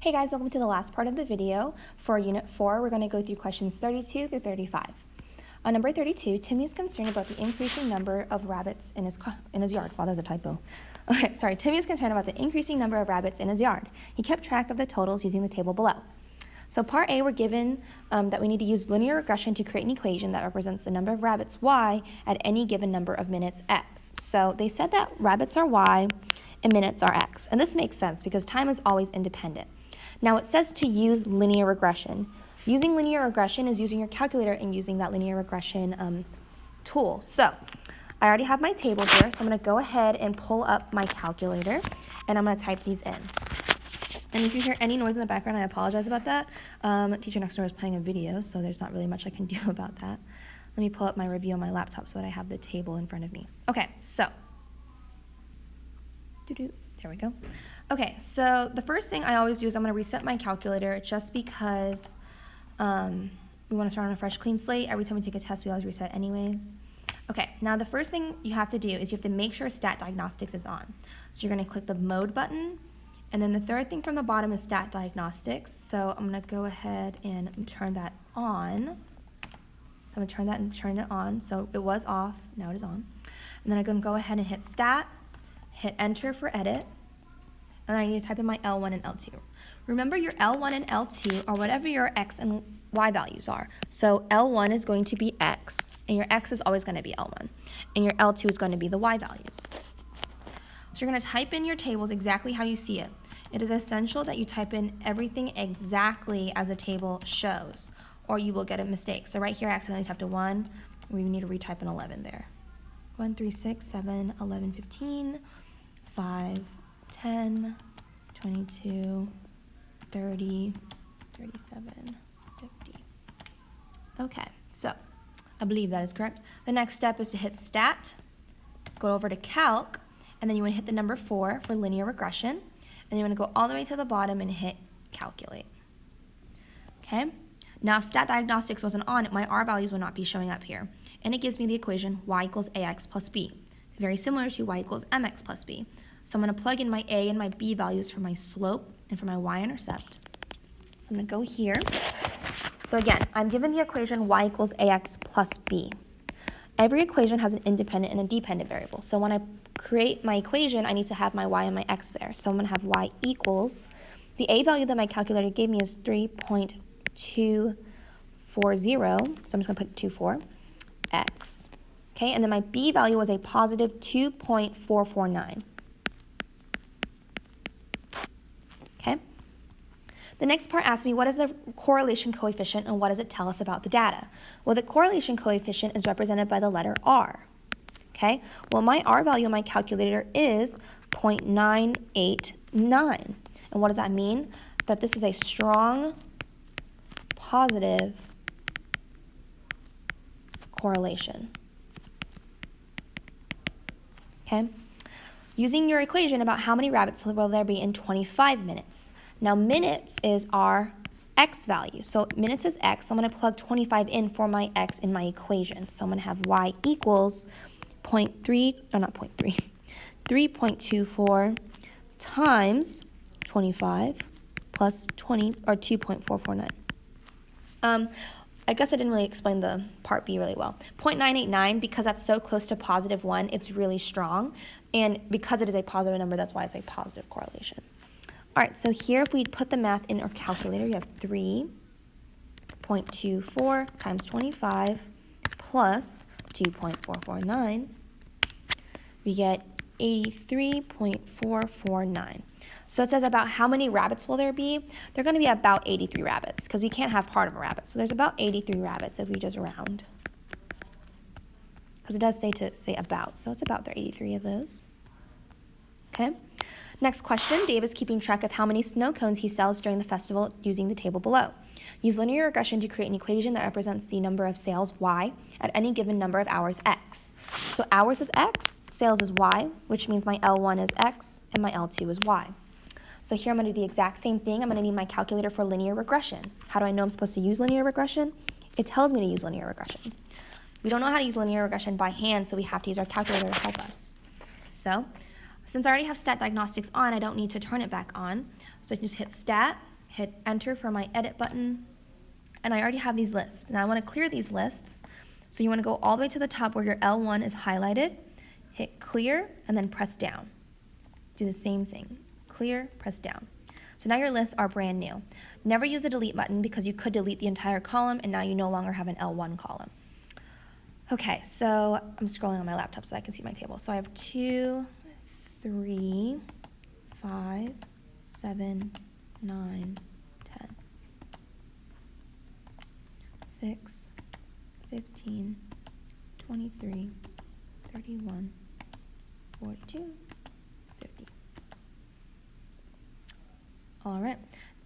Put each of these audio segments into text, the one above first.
Hey guys, welcome to the last part of the video. For Unit 4, we're going to go through questions 32 through 35. On number 32, Timmy is concerned about the increasing number of rabbits in his yard. Wow, there's a typo. Okay, sorry. Timmy is concerned about the increasing number of rabbits in his yard. He kept track of the totals using the table below. So part A, we're given that we need to use linear regression to create an equation that represents the number of rabbits y at any given number of minutes x. So they said that rabbits are y and minutes are x. And this makes sense because time is always independent. Now it says to use linear regression. Using linear regression is using your calculator and using that linear regression tool. So I already have my table here, so I'm going to go ahead and pull up my calculator, and I'm going to type these in. And if you hear any noise in the background, I apologize about that. Teacher next door is playing a video, so there's not really much I can do about that. Let me pull up my review on my laptop so that I have the table in front of me. Okay, so there we go. Okay, so the first thing I always do is I'm going to reset my calculator just because we want to start on a fresh, clean slate. Every time we take a test, we always reset anyways. Okay, now the first thing you have to do is you have to make sure Stat Diagnostics is on. So you're going to click the Mode button, and then the third thing from the bottom is Stat Diagnostics. So I'm going to go ahead and turn that on. So I'm going to turn that and turn it on. So it was off, now it is on. And then I'm going to go ahead and hit Stat, hit Enter for Edit. And I need to type in my L1 and L2. Remember, your L1 and L2 are whatever your X and Y values are. So L1 is going to be X, and your X is always going to be L1, and your L2 is going to be the Y values. So you're going to type in your tables exactly how you see it. It is essential that you type in everything exactly as a table shows, or you will get a mistake. So right here, I accidentally typed a 1. We need to retype an 11 there. 1, 3, 6, 7, 11, 15, 5, 10, 22, 30, 37, 50. Okay, so I believe that is correct. The next step is to hit Stat, go over to Calc, and then you want to hit the number 4 for linear regression, and you want to go all the way to the bottom and hit Calculate. Okay, now if Stat Diagnostics wasn't on, my R values would not be showing up here, and it gives me the equation y equals ax plus b, very similar to y equals mx plus b. So I'm going to plug in my a and my b values for my slope and for my y-intercept. So I'm going to go here. So again, I'm given the equation y equals ax plus b. Every equation has an independent and a dependent variable. So when I create my equation, I need to have my y and my x there. So I'm going to have y equals, the a value that my calculator gave me is 3.240. So I'm just going to put 24 x. Okay, and then my b value was a positive 2.449. Okay. The next part asks me, what is the correlation coefficient and what does it tell us about the data? Well, the correlation coefficient is represented by the letter R. Okay. Well, my R value in my calculator is 0.989. And what does that mean? That this is a strong positive correlation. Okay. Using your equation about how many rabbits will there be in 25 minutes. Now minutes is our x value. So minutes is x, so I'm going to plug 25 in for my x in my equation. So I'm going to have y equals 3.24 times 25 plus 20, or 2.449. I guess I didn't really explain the part B really well. 0.989, because that's so close to positive 1, it's really strong. And because it is a positive number, that's why it's a positive correlation. All right, so here if we put the math in our calculator, you have 3.24 times 25 plus 2.449. We get 83.449. So it says about how many rabbits will there be? They're going to be about 83 rabbits because we can't have part of a rabbit. So there's about 83 rabbits if we just round. Because it does say about, so it's about 83 of those. Okay. Next question, Dave is keeping track of how many snow cones he sells during the festival using the table below. Use linear regression to create an equation that represents the number of sales, y, at any given number of hours, x. So hours is x, sales is y, which means my L1 is x and my L2 is y. So here I'm going to do the exact same thing. I'm going to need my calculator for linear regression. How do I know I'm supposed to use linear regression? It tells me to use linear regression. We don't know how to use linear regression by hand, so we have to use our calculator to help us. So since I already have Stat Diagnostics on, I don't need to turn it back on. So I can just hit Stat, hit enter for my edit button, and I already have these lists. Now I want to clear these lists, so you want to go all the way to the top where your L1 is highlighted, hit clear, and then press down. Do the same thing, clear, press down. So now your lists are brand new. Never use the delete button because you could delete the entire column and now you no longer have an L1 column. Okay, so I'm scrolling on my laptop so I can see my table. So I have 2, 3, 5, 7, 9, 10, 6, 15, 23, 31, 42, 50. All right,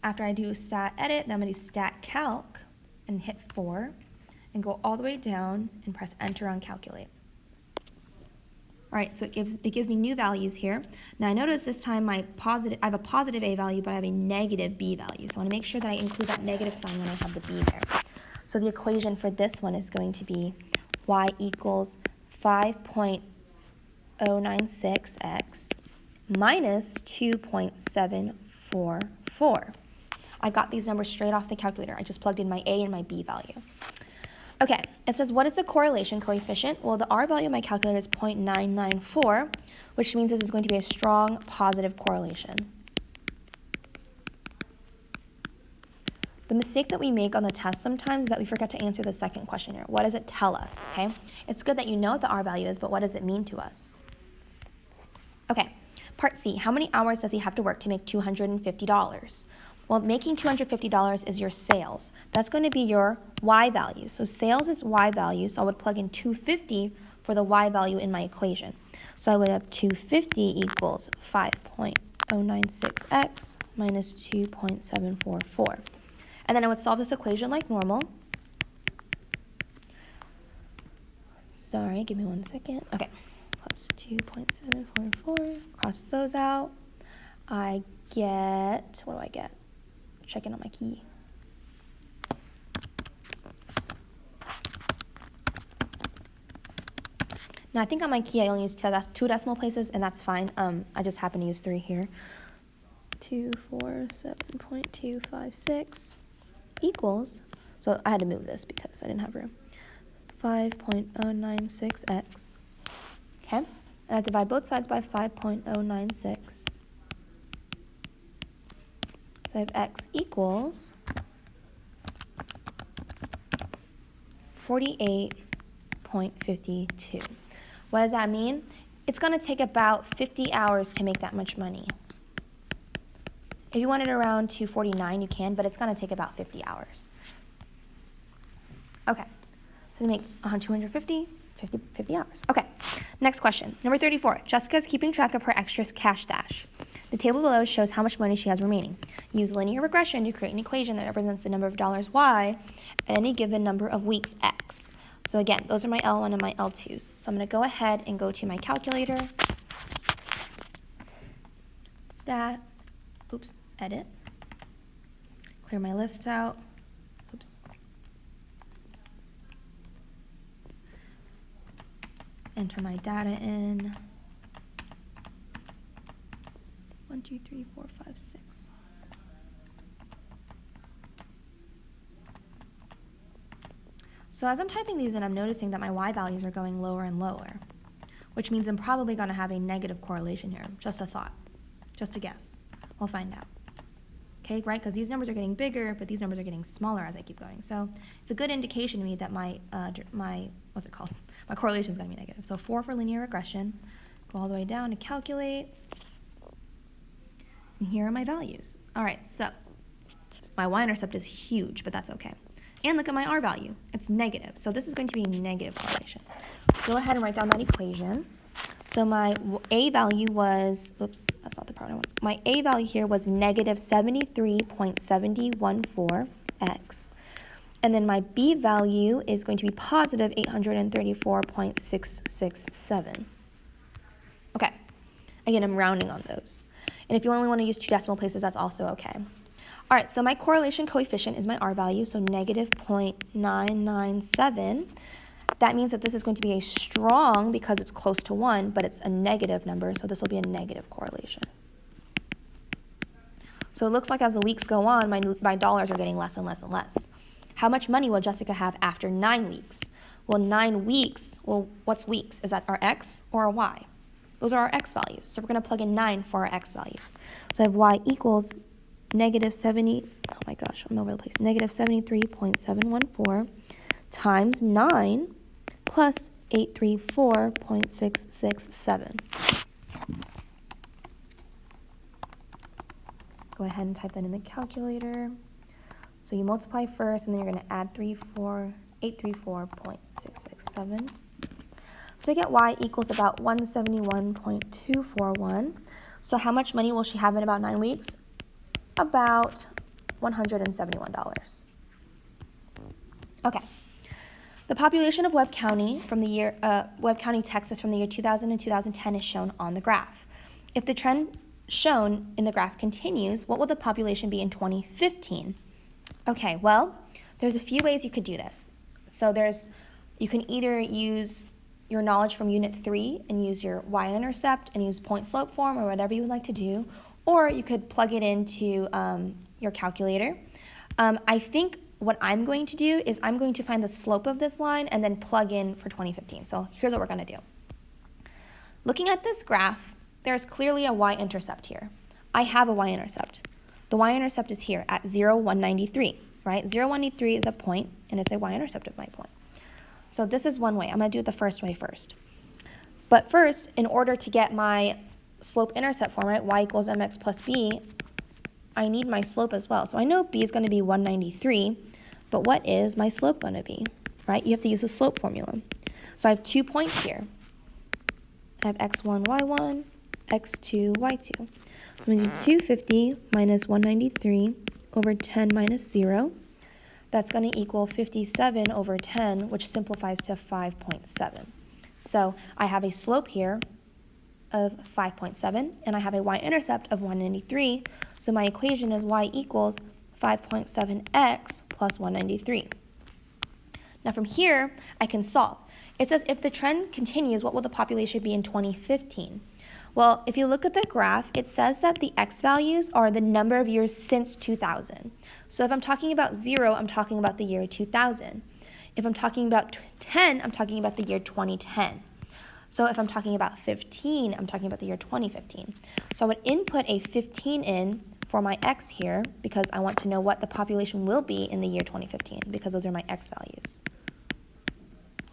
after I do stat edit, then I'm gonna do stat calc and hit 4 and go all the way down and press enter on calculate. All right, so it gives me new values here. Now I notice this time I have a positive A value, but I have a negative B value. So I wanna make sure that I include that negative sign when I have the B there. So the equation for this one is going to be y equals 5.096x minus 2.744. I got these numbers straight off the calculator. I just plugged in my A and my B value. Okay, it says what is the correlation coefficient? Well, the R value of my calculator is 0.994, which means this is going to be a strong positive correlation. The mistake that we make on the test sometimes is that we forget to answer the second question here. What does it tell us, okay? It's good that you know what the R value is, but what does it mean to us? Okay, part C, how many hours does he have to work to make $250? Well, making $250 is your sales. That's going to be your Y value. So sales is Y value, so I would plug in 250 for the Y value in my equation. So I would have 250 equals 5.096x minus 2.744. And then I would solve this equation like normal. Sorry, give me 1 second. Okay, plus 2.744, cross those out. I get, what do I get? Checking on my key. Now I think on my key I only use 2 decimal places, and that's fine. I just happen to use 3 here. 247.256 equals, so I had to move this because I didn't have room. 5.096x. Okay, and I divide both sides by 5.096. So I have x equals 48.52. What does that mean? It's going to take about 50 hours to make that much money. If you want it around 249, you can, but it's going to take about 50 hours. Okay, so to make 250, 50 hours. Okay, next question. Number 34. Jessica is keeping track of her extra cash stash. The table below shows how much money she has remaining. Use linear regression to create an equation that represents the number of dollars y at any given number of weeks x. So again, those are my L1 and my L2s. So I'm going to go ahead and go to my calculator, stat, edit, clear my lists out, enter my data in. 1, 2, 3, 4, 5, 6. So as I'm typing these in, I'm noticing that my Y values are going lower and lower, which means I'm probably going to have a negative correlation here. Just a thought, just a guess. We'll find out. Okay, right? Because these numbers are getting bigger, but these numbers are getting smaller as I keep going. So it's a good indication to me that my what's it called? My correlation is going to be negative. So 4 for linear regression. Go all the way down to calculate. And here are my values. All right, so my y-intercept is huge, but that's okay. And look at my r value. It's negative, so this is going to be a negative correlation. So go ahead and write down that equation. So my a value was, oops, that's not the proper one. My a value here was negative 73.714x. And then my b value is going to be positive 834.667. Okay, again, I'm rounding on those. And if you only want to use 2 decimal places, that's also okay. All right, so my correlation coefficient is my R value, so negative 0.997. That means that this is going to be a strong because it's close to 1, but it's a negative number, so this will be a negative correlation. So it looks like as the weeks go on, my dollars are getting less and less and less. How much money will Jessica have after 9 weeks? Well, 9 weeks, well, what's weeks? Is that our x or our y? Those are our x values. So we're going to plug in 9 for our x values. So I have y equals negative 70, oh my gosh, I'm over the place, negative 73.714 times 9 plus 834.667. Go ahead and type that in the calculator. So you multiply first, and then you're going to add 834.667. So I get y equals about 171.241. So how much money will she have in about 9 weeks? About $171. Okay. The population of Webb County from the year Webb County, Texas, from the year 2000 and 2010 is shown on the graph. If the trend shown in the graph continues, what will the population be in 2015? Okay, well, there's a few ways you could do this. So you can either use your knowledge from Unit 3 and use your y-intercept and use point slope form or whatever you would like to do, or you could plug it into your calculator. I think what I'm going to do is I'm going to find the slope of this line and then plug in for 2015. So here's what we're going to do. Looking at this graph, there's clearly a y-intercept here. I have a y-intercept. The y-intercept is here at 0, 193, right? 0, 193 is a point, and it's a y-intercept of my point. So this is one way. I'm going to do it the first way first. But first, in order to get my slope-intercept form, right, y equals mx plus b, I need my slope as well. So I know b is going to be 193, but what is my slope going to be, right? You have to use the slope formula. So I have 2 points here. I have x1, y1, x2, y2. So I'm going to do 250 minus 193 over 10 minus 0. That's going to equal 57 over 10, which simplifies to 5.7. So I have a slope here of 5.7, and I have a y-intercept of 193. So my equation is y equals 5.7x plus 193. Now from here, I can solve. It says if the trend continues, what will the population be in 2015? Well, if you look at the graph, it says that the x values are the number of years since 2000. So if I'm talking about 0, I'm talking about the year 2000. If I'm talking about 10, I'm talking about the year 2010. So if I'm talking about 15, I'm talking about the year 2015. So I would input a 15 in for my x here because I want to know what the population will be in the year 2015 because those are my x values.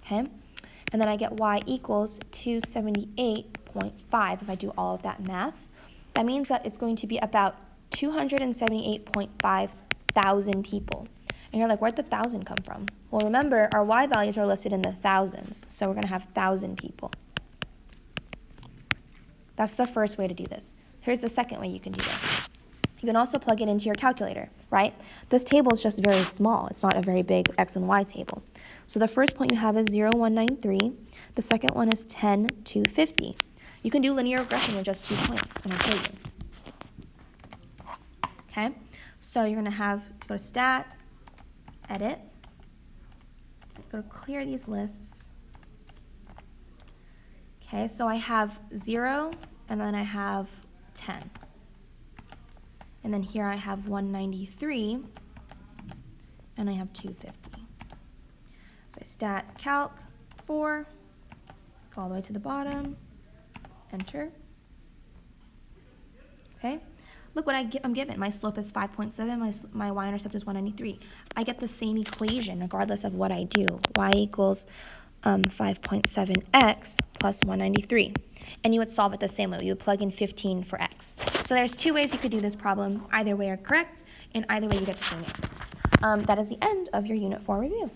Okay? And then I get y equals 278.5 if I do all of that math. That means that it's going to be about 278.5 thousand people. And you're like, where'd the 1,000 come from? Well, remember, our y values are listed in the thousands, so we're going to have 1,000 people. That's the first way to do this. Here's the second way you can do this. You can also plug it into your calculator, right? This table is just very small. It's not a very big x and y table. So the first point you have is 0, 193. The second one is 10, 250. You can do linear regression with just 2 points, and I'll show you. Okay? So you're going to have to go to Stat, Edit, go to clear these lists. Okay, so I have 0, and then I have 10. And then here I have 193, and I have 250. So I stat calc 4, go all the way to the bottom, enter. Okay, look what I'm given. My slope is 5.7, my y-intercept is 193. I get the same equation regardless of what I do. Y equals 5.7x plus 193. And you would solve it the same way. You would plug in 15 for x. So there's 2 ways you could do this problem. Either way are correct, and either way you get the same answer. That is the end of your Unit 4 review.